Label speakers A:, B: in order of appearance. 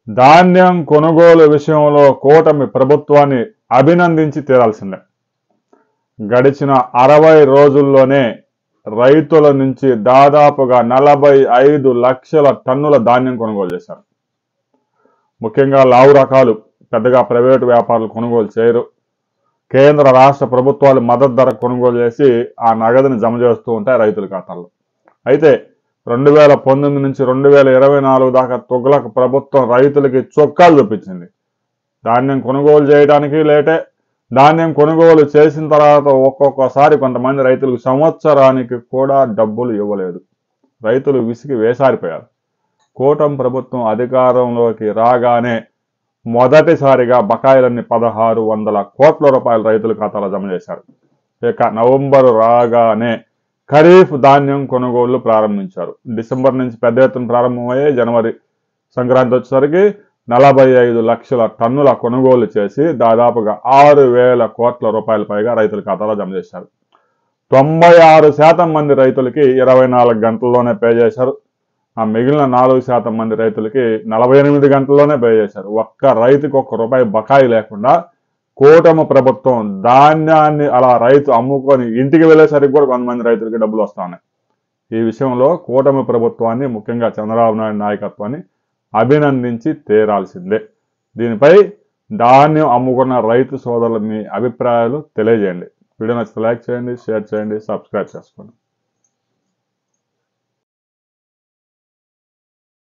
A: ధాన్యం కొనుగోలు విషయంలో కూటమి ప్రభుత్వాన్ని అభినందించి తీరాల్సిందే. గడిచిన 60 రోజుల్లోనే రైతుల నుంచి దాదాపుగా 45 లక్షల టన్నుల ధాన్యం కొనుగోలు చేశారు. ముఖ్యంగా లావు రకాలు పెద్దగా ప్రైవేటు వ్యాపారులు కొనుగోలు చేయరు. కేంద్ర రాష్ట్ర ప్రభుత్వాలు మద్దతు ధర కొనుగోలు చేసి ఆ నగదుని జమ చేస్తూ ఉంటాయి రైతుల ఖాతాల్లో. అయితే 2019 నుంచి 2024 దాకా తుగ్లక్ ప్రభుత్వం రైతులకి చొక్కాలు చూపించింది. ధాన్యం కొనుగోలు చేయడానికి లేటే, ధాన్యం కొనుగోలు చేసిన తర్వాత ఒక్కొక్కసారి కొంతమంది రైతులకు సంవత్సరానికి కూడా డబ్బులు ఇవ్వలేదు. రైతులు విసిగి వేసారిపోయారు. కూటమి ప్రభుత్వం అధికారంలోకి రాగానే మొదటిసారిగా బకాయిలన్నీ 1600 కోట్ల రూపాయలు రైతుల ఖాతాలో జమ చేశారు. ఇక నవంబరు రాగానే ఖరీఫ్ ధాన్యం కొనుగోళ్లు ప్రారంభించారు. డిసెంబర్ నుంచి పెద్ద ఎత్తున ప్రారంభమయ్యాయి. జనవరి సంక్రాంతి వచ్చేసరికి 45 లక్షల టన్నుల కొనుగోలు చేసి దాదాపుగా 6000 కోట్ల రూపాయల పైగా రైతుల ఖాతాలో జమ చేశారు. 96% మంది రైతులకి 24 గంటల్లోనే పే చేశారు. ఆ మిగిలిన 4% మంది రైతులకి 48 గంటల్లోనే పే చేశారు. ఒక్క రైతుకి ₹1 బకాయి లేకుండా కూటమి ప్రభుత్వం ధాన్యాన్ని అలా రైతు అమ్ముకొని ఇంటికి వెళ్ళేసరికి కూడా కొంతమంది రైతులకి డబ్బులు వస్తా ఉన్నాయి. ఈ విషయంలో కూటమి ప్రభుత్వాన్ని, ముఖ్యంగా చంద్రబాబు నాయుడు నాయకత్వాన్ని అభినందించి తీరాల్సిందే. దీనిపై ధాన్యం అమ్ముకున్న రైతు సోదరులు మీ అభిప్రాయాలు తెలియజేయండి. వీడియో నచ్చితే లైక్ చేయండి, షేర్ చేయండి, సబ్స్క్రైబ్ చేసుకోండి.